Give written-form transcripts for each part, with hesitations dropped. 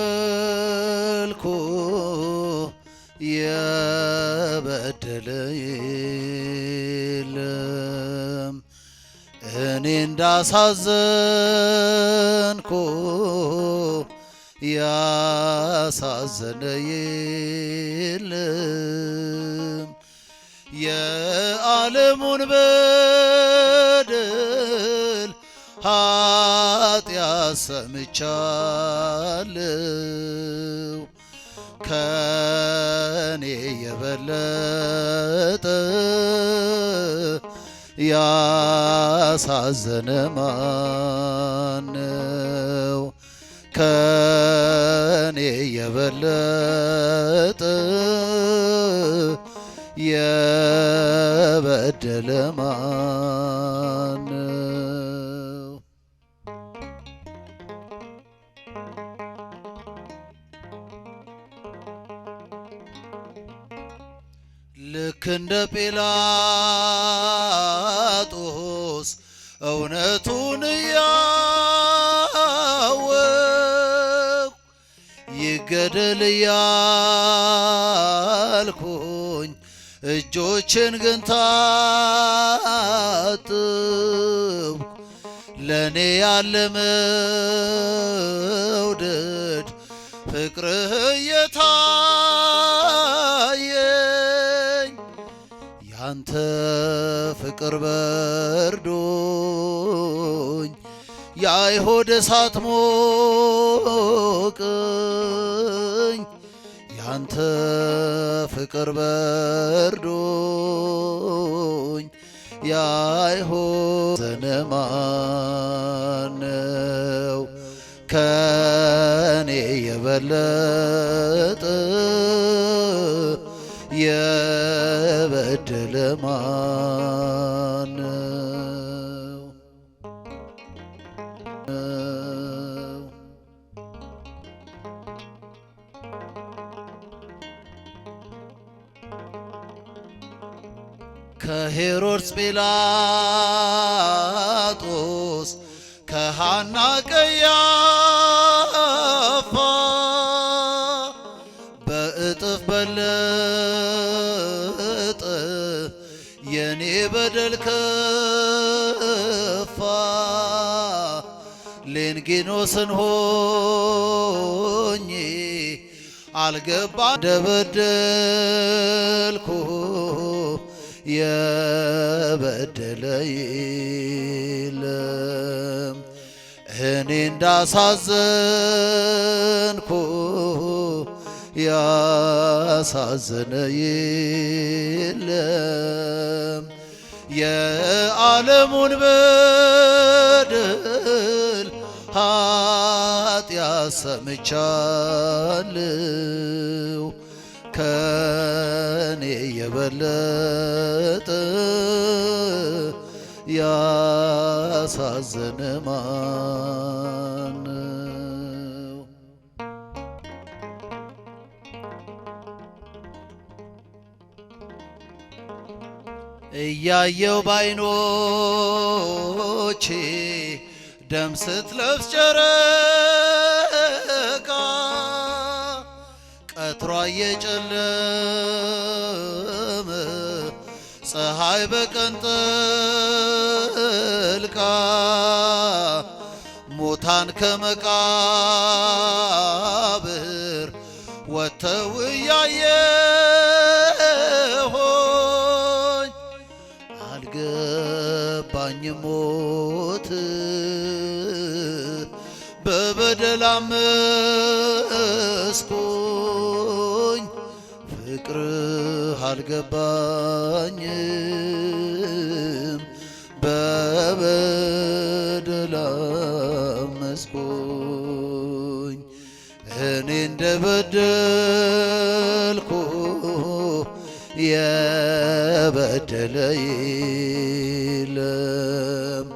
እንደበደልኩ የበደለ የለም እኔ እንዳሳዘንኩ ያሳዘነ የለም የዓለሙን በደል ኃጢአት ሰምቻለሁ ከኔ የበለጠ ያሳዘነ ማነው? ከኔ የበለጠ የበደለ ማነው? ልክ እንደ ጲላጦስ እውነቱን እያወቅሁ ይገደል እያልኩኝ እጆችን ግን ታጠብኩ ለኔ ያለ መውደድ ፍቅርህ የታየኝ ያንተ ፍቅር በርዶኝ የአይሁድ እሳት ሞቀኝ ያንተ ፍቅር በርዶኝ የአይሁድ ማነው? ከኔ የበለጠ የበደለ ማነው? ከሄሮድስ ጲላጦስ ከሐና ቀያፋ በእጥፍ በለጠ የኔ በደል ከፋ ሌንጊኖስን ሆኜ አልገባ እንደበደልኩ የበደለ የለም እኔ እንዳሳዘንኩ ያሳዘነ የለም የዓለሙን በደል ኃጢአት ሰምቻለሁ ከኔ የበለጠ ያሳዘነ ማነው? እያየው ባይኖቼ ደም ስትለብስ ጨረቃ ቀትሯ እየጨለመ ፀሐይ በቀን ጠልቃ ሙታን ከመቃብር ወጥተው እያየሆኝ አልገባኝም ሞት በበደል አመስኩኝ ፍቅርህ አልገባኝም በበደል አመስኩኝ እኔ እንደበደልኩ የበደለ የለም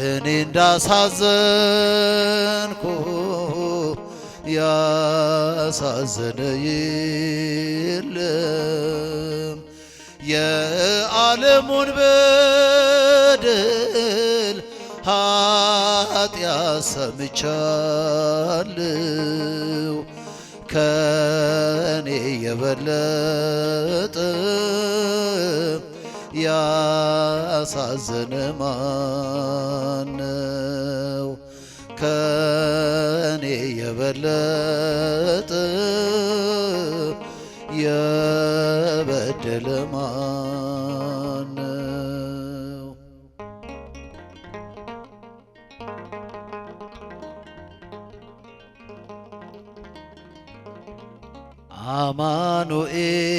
እኔ እንዳሳዘንኩ ያሳዘነ የለም የዓለሙን በደል ኃጢአት ሰምቻለሁ ከኔ የበለጠ ያሳዘነ ማነው? ከኔ የበለጠ የበደለ ማነው?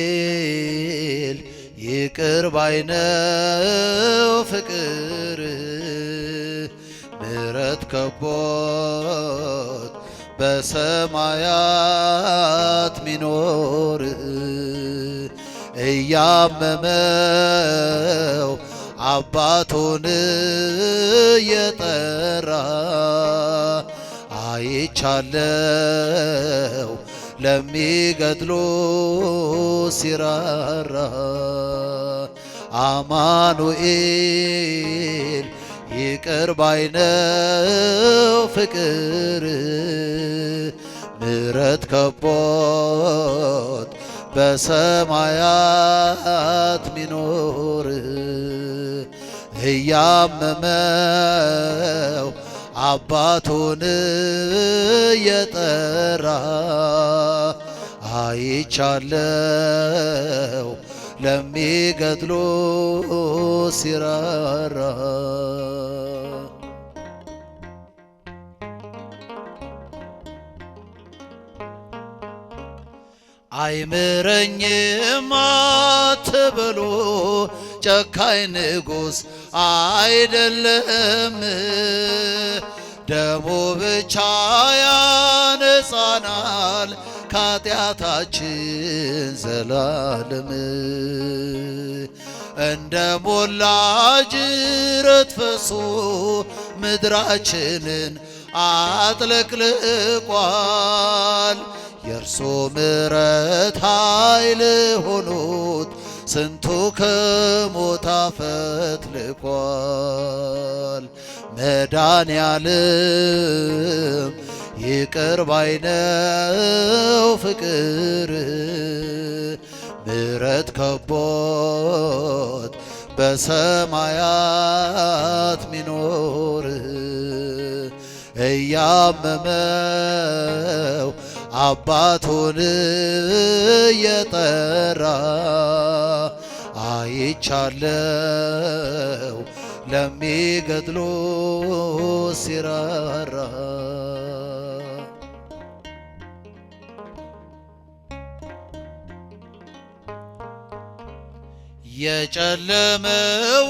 አማኑኤል ይቅር ባይ ነው ፍቅር ምሕረት ከቦት በሰማያት ሚኖር እያመመው አባቱን የጠራ አይቻለው ለሚገድሉ ሲራራ አማኑኤል ይቅር ባይ ነው ፍቅር ምሕረት ከቦት በሰማያት ሚኖር እያመመው አባቱን የጠራ አይቻለው ለሚገድሉ ሲራራ አይምረኝም አትበሉ ጨካኝ ንጉሥ አይደለም ደሙ ብቻ ያነጻናል ከኃጢአታችን ዘላለም እንደ ሞላ ጅረት ፈሶ ምድራችንን አጥለቅልቋል የእርሱ ምሕረት ኃይል ሆኖት ስንቱ ከሞት አፈትልቋል መድኃኔዓለም ይቅር ባይ ነው ፍቅር ምሕረት ከቦት በሰማያት ሚኖር እያመመው አባቱን የጠራ አይቻለው ለሚገድሉ ሲራራ የጨለመው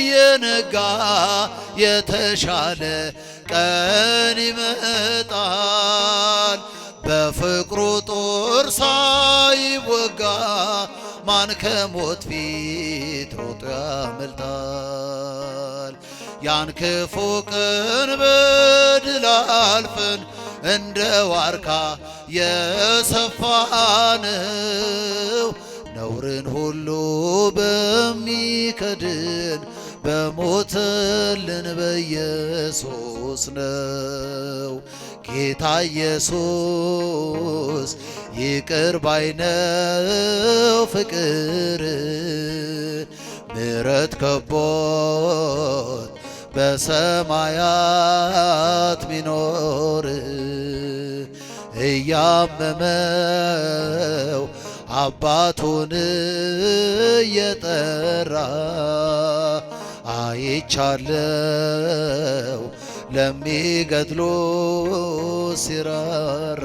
የነጋ የተሻለ ቀን ይመጣል በፍቅሩ ጦር ሳይወጋ ማን ከሞት ፊት ሮጦ ያመልጣል ያን ክፉ ቀን በድል አልፈን እንደ ዋርካ የሰፋነው ነውርን ሁሉ በሚከድን በሞተልን በኢየሱስ ነው ጌታ ኢየሱስ ይቅር ባይ ነው ፍቅር ምሕረት ከቦት በሰማያት ሚኖር እያመመው አባቱን የጠራ አይቻለው ለሚገድሉ ሲራራ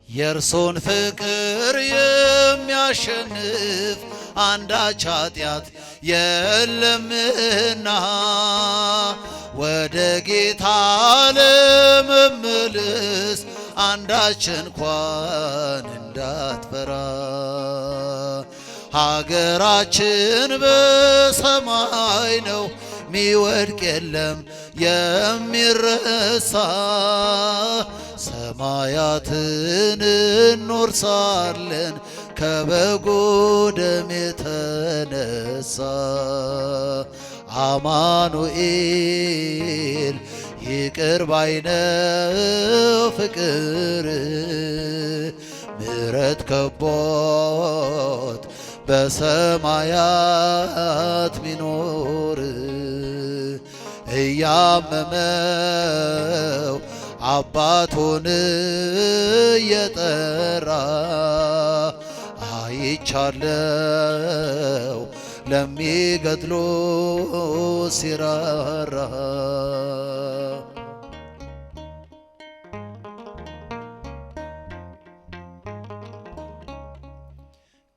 የእርሱን ፍቅር የሚያሸንፍ አንዳች ኃጢአት የለምና ወደ ጌታ ለመመለስ አንዳች እንኳን እንዳትፈራ ሀገራችን በሰማይ ነው ሚወድቅ የለም የሚረሳ ሰማያትን እንወርሳለን ከበጉ ደም የተነሳ አማኑኤል ይቅር ባይ ነው ፍቅር ምሕረት ከቦት በሰማያት ሚኖር እያመመው አባቱን እየጠራ አይቻለው ለሚገድሉ ሲራራ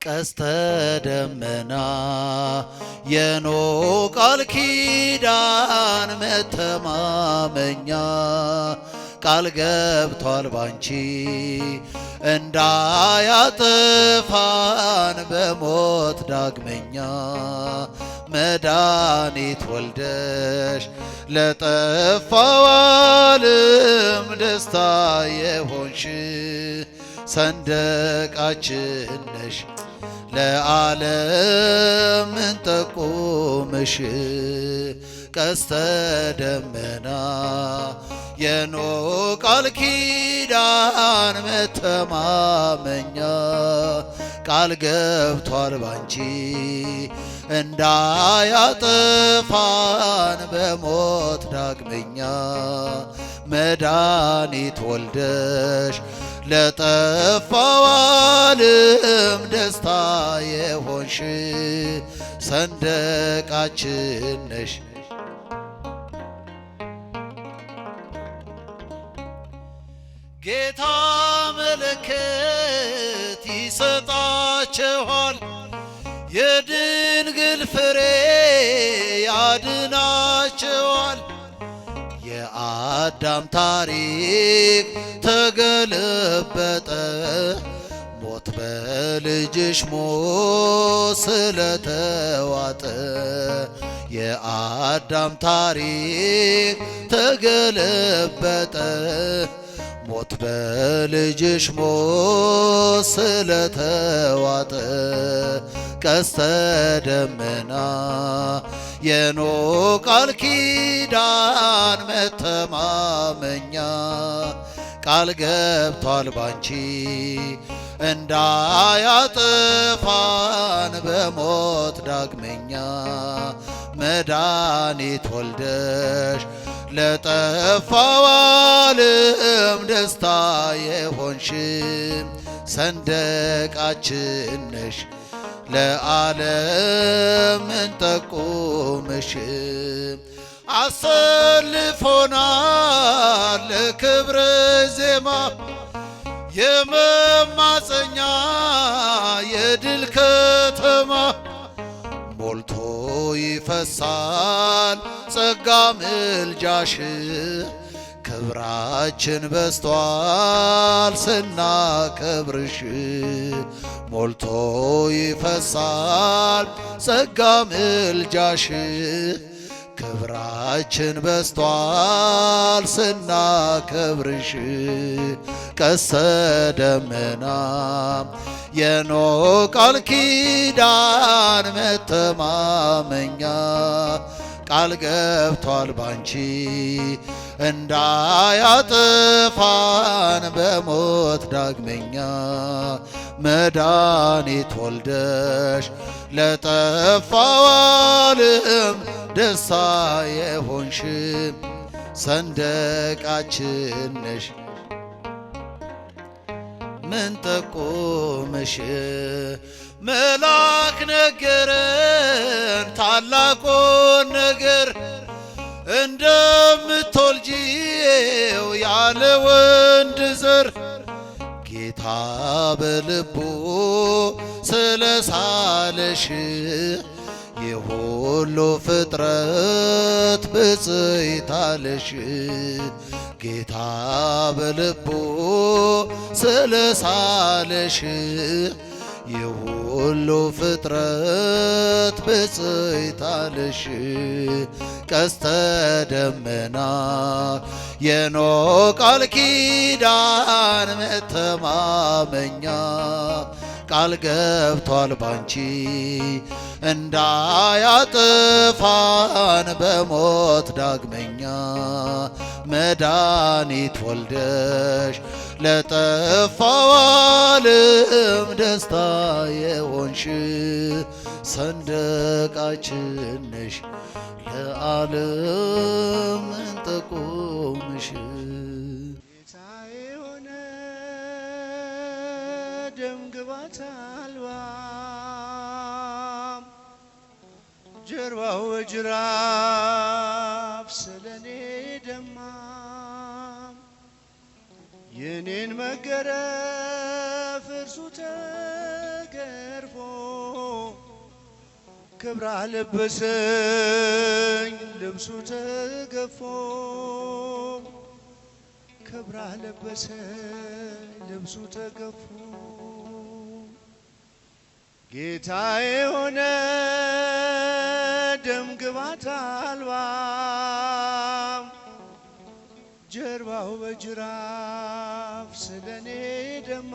ቀስተ ደመና የኖህ ቃል ኪዳን መተማመኛ ቃል ገብቷል ባንቺ እንዳያጠፋን በሞት ዳግመኛ መድኃኒት ወልደሽ ለጠፋው ዓለም ደስታ የሆንሽ ሰንደቃችን ነሽ ለዓለም እንጠቁምሽ ቀስተ ደመና የኖህ ቃል ኪዳን መተማመኛ ቃል ገብቷል ባንቺ እንዳያጠፋን በሞት ዳግመኛ መድኃኒት ወልደሽ ለጠፋው ዓለም ደስታ የሆንሽ ሰንደቃችን ነሽ ጌታ ምልክት ይሰጣችኋል የድንግል ፍሬ ያድናችኋል የአዳም ታሪክ ተገለበጠ ሞት በልጅሽ ሞት ስለተዋጠ የአዳም ታሪክ ተገለበጠ ሞት በልጅሽ ሞት ስለተዋጠ ቀስተ ደመና የኖህ ቃል ኪዳን መተማመኛ ቃል ገብቷል ባንቺ እንዳያጠፋን በሞት ዳግመኛ መድኃኒት ወልደሽ ለጠፋው ዓለም ደስታ የሆንሽ ሰንደቃችን ነሽ ለዓለም እንጠቁምሽ አሰልፎናል ለክብር ዜማ የመማፀኛ የድል ከተማ ሞልቶ ይፈሳል ጸጋ ምልጃሽ ክብራችን በስቷል ስናከብርሽ ሞልቶ ይፈሳል ጸጋ ምልጃሽ ክብራችን በስቷል ስናከብርሽ ቀስተ ደመና የኖህ ቃል ኪዳን መተማመኛ ቃል ገብቷል ባንቺ እንዳያጠፋን በሞት ዳግመኛ መድኃኒት ወልደሽ ለጠፋው ዓለም ደስታ የሆንሽ ሰንደቃችን ነሽ ምን ጠቁምሽ መልአክ ነገረን ታላቁን ነገር እንደምትወልጂው ያለ ወንድ ዘር ጌታ በልቡ ስለሳለሽ የሁሉ ፍጥረት ብፅዕት አለሽ ጌታ በልቡ ስለሳለሽ የሁሉ ፍጥረት ብፅዕት አለሽ ቀስተ ደመና የኖህ ቃል ኪዳን መተማመኛ ቃል ገብቷል ባንቺ እንዳያጥፋን በሞት ዳግመኛ መድኃኒት ወልደሽ ለጠፋው ዓለም ደስታ የሆንሽ ሰንደቃችን ነሽ ለዓለም እንጠቁምሽ። ጌታዬ ሆነ ደም ግባት አልባ ጀርባው በጅራፍ ስለኔ ደማ የኔን መገረፍ እርሱ ተገርፎ ክብር አለበሰኝ ልብሱ ተገፎ ክብር አለበሰኝ ልብሱ ተገፎ ጌታዬ ሆነ ደም ግባት አልባ ጀርባው በጅራፍ ስለኔ ደማ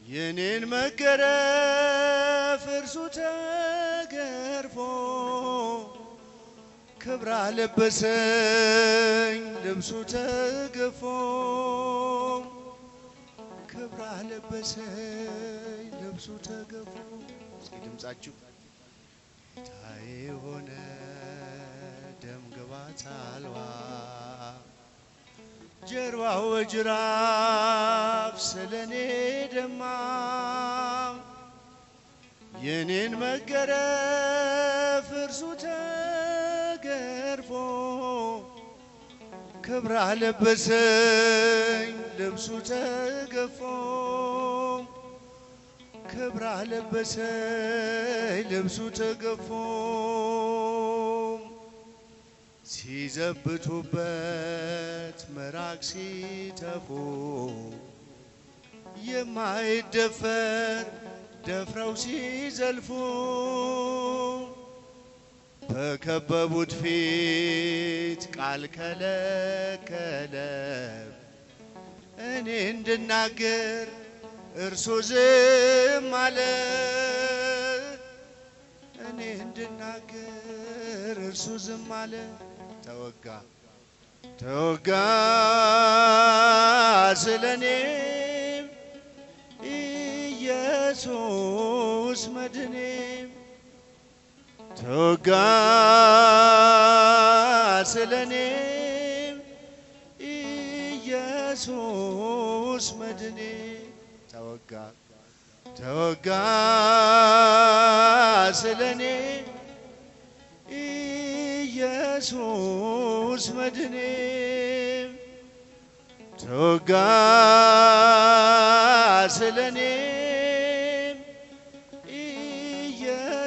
የኔን መገረፍ እርሱ ተገርፎ ክብር አለበሰኝ ልብሱ ተገፎ ክብር አለበሰኝ ልብሱ ተገፎ። እስኪ ድምጻችሁ ጌታዬ ሆነ ደም ግባት አልባ ጀርባው በጅራፍ ስለኔ ደማ የኔን መገረፍ እርሱ ተገርፎ ክብር አለበሰኝ ልብሱ ተገፎ ክብር አለበሰኝ ልብሱ ተገፎ ሲዘብቱበት ምራቅ ሲተፉ የማይደፈር ደፍረው ሲዘልፉ በከበቡት ፊት ቃል ከለከለ እኔ እንድናገር እርሱ ዝም አለ እኔ እንድናገር እርሱ ዝም አለ። ተወጋ ተወጋ ስለኔ ኢየሱስ መድኔ ተወጋ ስለኔ ኢየሱስ መድኔ ተወጋ ተወጋ ስለኔ ኢየሱስ መድኔ ተወጋ ስለኔ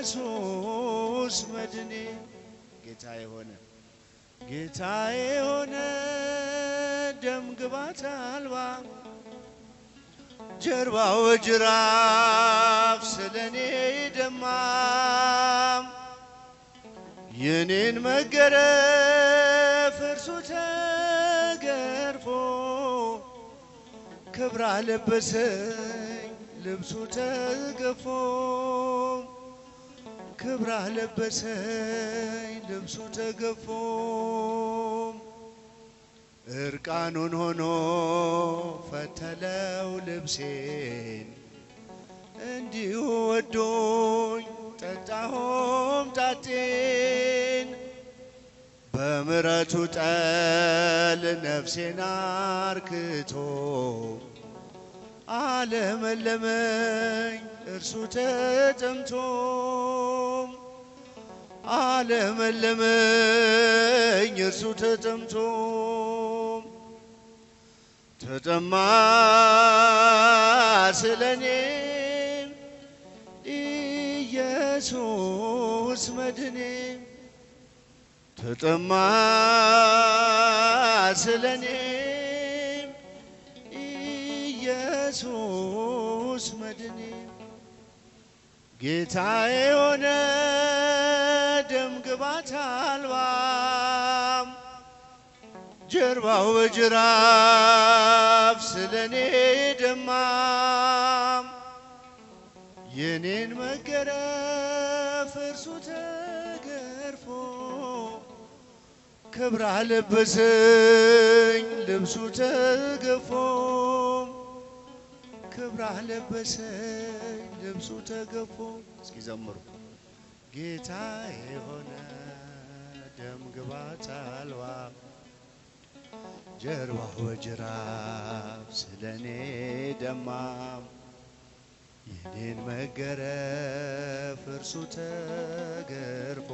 ኢየሱስ መድኔ ጌታዬ ሆነ ጌታዬ ሆነ ደም ግባት አልባ ጀርባው በጅራፍ ስለኔ ደማ የኔን መገረፍ እርሱ ተገርፎ ክብር አለበሰኝ ልብሱ ተገፎ ክብር አለበሰኝ ልብሱ ተገፎ እርቃኑን ሆኖ ፈተለው ልብሴን እንዲሁ ወዶኝ ጠጣሁም ጣጤን በምሕረቱ ጠል ነፍሴን አርክቶ አለመለመኝ እርሱ ተጠምቶ አለመለመኝ እርሱ ተጠምቶ ተጠማ ስለኔ ኢየሱስ መድኔ ተጠማ ስለኔ ኢየሱስ መድኔ ጌታዬ ሆነ ደም ግባት አልባ ጀርባው በጅራፍ ስለኔ ደማም የኔን መገረፍ እርሱ ተገርፎ ክብር አለበሰኝ ልብሱ ተገፎ ክብር አለበሰኝ ልብሱ ተገፎ። እስኪ ዘምሩ። ጌታዬ ሆነ ደም ግባት አልባ ጀርባው በጅራፍ ስለኔ ደማም የኔን መገረፍ እርሱ ተገርፎ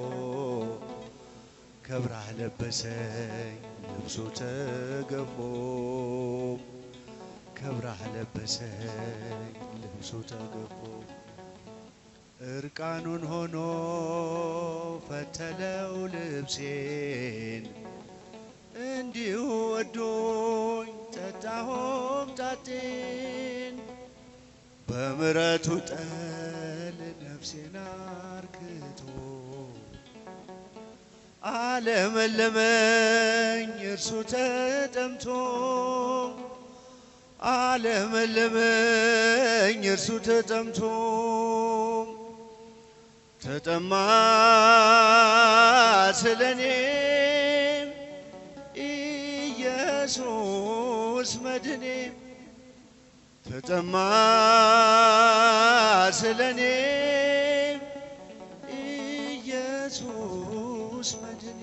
ክብር አለበሰኝ ልብሱ ተገፎ ክብር አለበሰኝ ልብሱ ተገፎ እርቃኑን ሆኖ ፈተለው ልብሴን እንዲሁ ወዶኝ ጠጣሁም ጣጤን በምሕረቱ ጠል ነፍሴን አርክቶ አለመለመኝ እርሱ ተጠምቶ አለመለመኝ እርሱ ተጠምቶ ተጠማ ስለኔ ኢየሱስ መድኔ ተጠማ ስለኔ ኢየሱስ መድኔ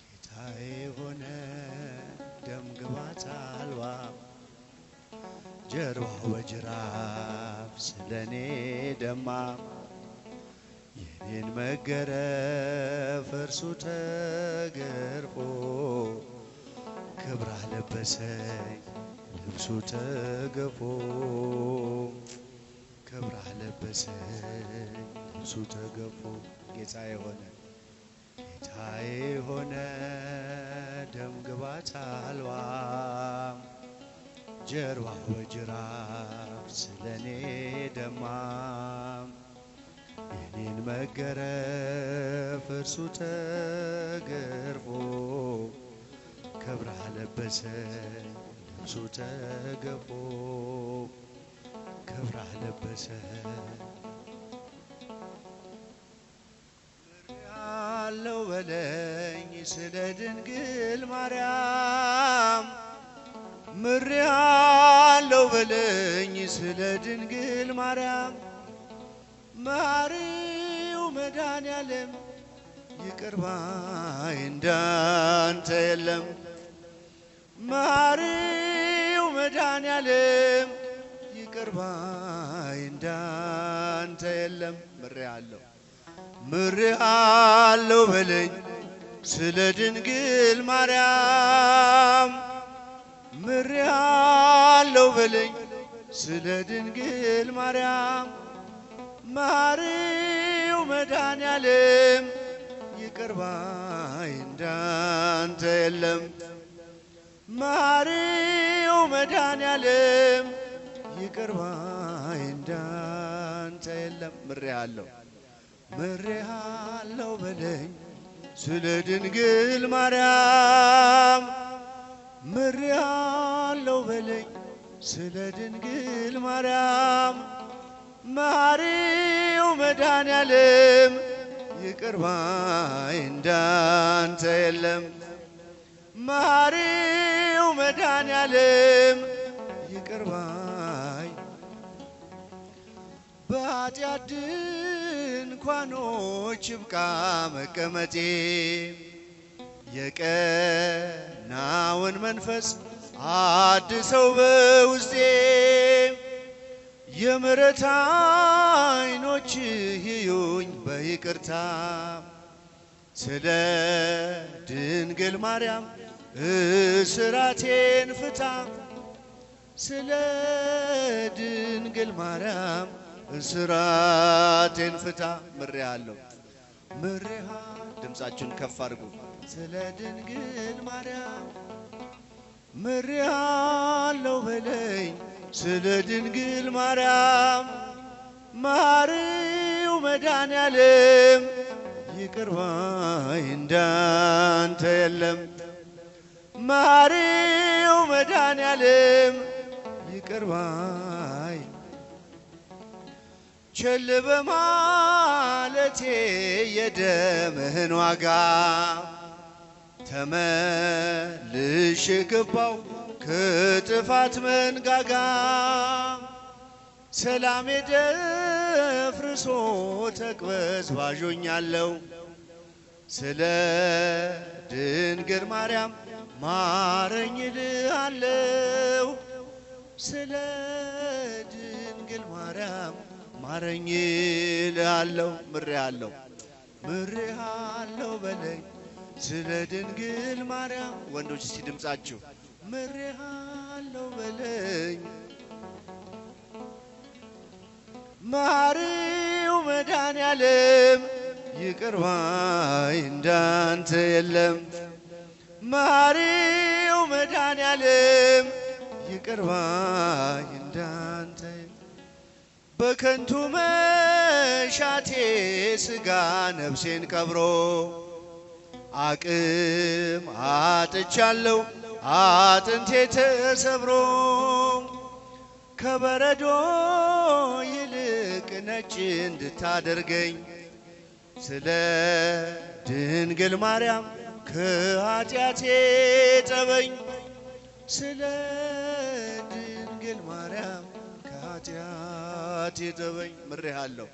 ጌታዬ ሆነ ደም ግባት አልባ ጀርባው በጅራፍ ስለኔ ደማ የኔን መገረፍ እርሱ ተገርፎ ክብር አለበሰኝ ልብሱ ተገፎ ክብር አለበሰኝ ልብሱ ተገፎ ጌታዬ ሆነ ደም ግባት አልባ ጀርባው በጅራፍ ስለኔ ደማ የኔን መገረፍ እርሱ ተገርፎ ክብር አለበሰኝ ልብሱ ተገፎ ክብር አለበሰኝ ምሬአለው በለኝ ስለ ድንግል ማርያም ምሬአለው በለኝ ስለ ድንግል ማርያም መሐሪው መድኃኔዓለም ይቅር ባይ እንዳንተ የለም መሐሪው መድኃኔዓለም ይቅር ባይ እንዳንተ የለም ምሬአለው በለኝ ስለ ድንግል ማርያም ምሬአለው በለኝ ስለ ድንግል ማርያም መሐሪው መድኃኔዓለም ይቅር ባይ እንዳንተ የለም መሐሪው መድኃኔዓለም ይቅር ባይ እንዳንተ የለም ምሬአለው በለኝ ስለ ድንግል ማርያም ምሬአለው በለኝ ስለ ድንግል ማርያም መሐሪው መድኃኔዓለም ይቅር ባይ እንዳንተ የለም መሐሪው መድኃኔዓለም ይቅር ባይ በኃጢአት ድንኳኖች ይብቃ መቀመጤ የቀናውን መንፈስ አድሰው በውስጤ የምሕረት ዓይኖች ይዩኝ በይቅርታ ስለ ድንግል ማርያም እስራቴን ፍታ ስለ ድንግል ማርያም እስራቴን ፍታ ምሬአለው ድምፃችሁን ከፍ አድርጉ ስለ ድንግል ማርያም ምሬአለው በለኝ ስለ ድንግል ማርያም መሐሪው መድኃኔዓለም ይቅር ባይ እንዳንተ የለም መሐሪው መድኃኔዓለም ይቅር ባይ ቸል በማለቴ የደምህን ዋጋ ተመልሼ ገባው ከጥፋት መንጋጋ ሰላሜ ደፍርሶ ተቅበዝባዦኛለሁ ስለ ድንግል ማርያም ማረኝ እልሃለሁ ስለ ድንግል ማርያም ማረኝ እልሃለሁ ምሬሃለሁ በለኝ ስለ ድንግል ማርያም ወንዶች እስቲ ድምጻችሁ ምሬሃለሁ በለኝ መሐሪው መድኃኔዓለም ይቅር ባይ እንዳንተ የለም መሐሪው መድኃኔዓለም ይቅር ባይ እንዳንተ በከንቱ መሻቴ ሥጋ ነፍሴን ቀብሮ አቅም አጥቻለሁ አጥንቴ ተሰብሮ ከበረዶ ይልቅ ነጭ እንድታደርገኝ ስለ ድንግል ማርያም ከኃጢአቴ ጠበኝ ስለ ድንግል ማርያም ከኃጢአቴ ጠበኝ ምሬሃለሁ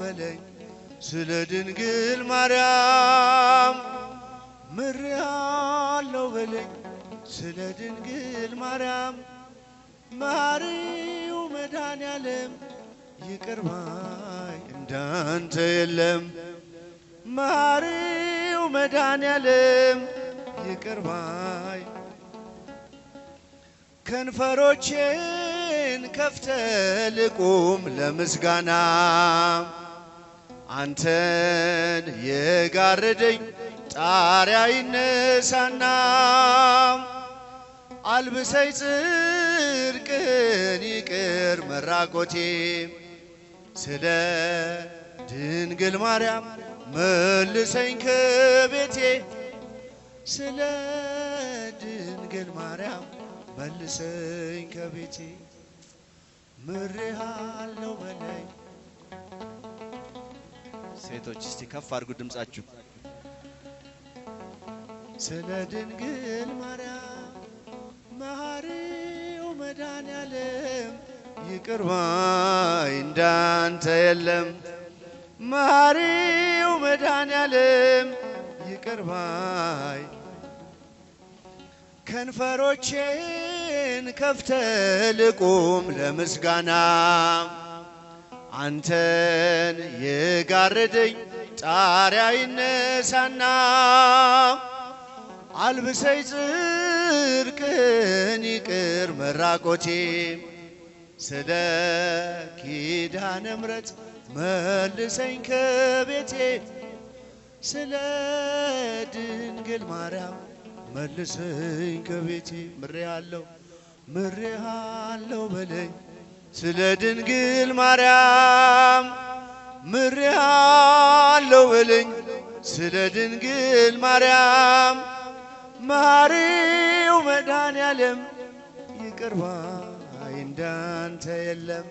በለኝ ስለ ድንግል ማርያም ምሬሃለሁ በለኝ ስለ ድንግል ማርያም መሐሪው መድኃኔዓለም ይቅር ባይ እንዳንተ የለም መሐሪው መድኃኔዓለም ይቅር ባይ ከንፈሮቼን ከፍተ ልቁም ለምስጋና አንተን የጋረደኝ ጣሪያ ይነሳና አልብሰይ ጽድቅን ይቅር መራቆቴ ስለ ድንግል ማርያም መልሰኝ ከቤቴ ስለ ድንግል ማርያም መልሰኝ ከቤቴ ምሬሃለሁ በለኝ ሴቶች እስቲ ከፍ አድርጉ ድምጻችሁ ስለ ድንግል ማርያም መሐሪው መድኃኔዓለም ይቅር ባይ እንዳንተ የለም መሐሪው መድኃኔዓለም ይቅር ባይ ከንፈሮቼን ከፍተ ልቁም ለምስጋና አንተን የጋረደኝ ጣሪያ ይነሳና አልብሰይ ጽድቅን ይቅር መራቆቴ ስለ ኪዳነ ምሕረት መልሰኝ ከቤቴ ስለ ድንግል ማርያም መልሰኝ ከቤቴ ምሬሃለሁ በለኝ ስለ ድንግል ማርያም ምሬሃለሁ በለኝ ስለ ድንግል ማርያም መሐሪው መድኃኔዓለም ይቅር ባይ እንዳንተ የለም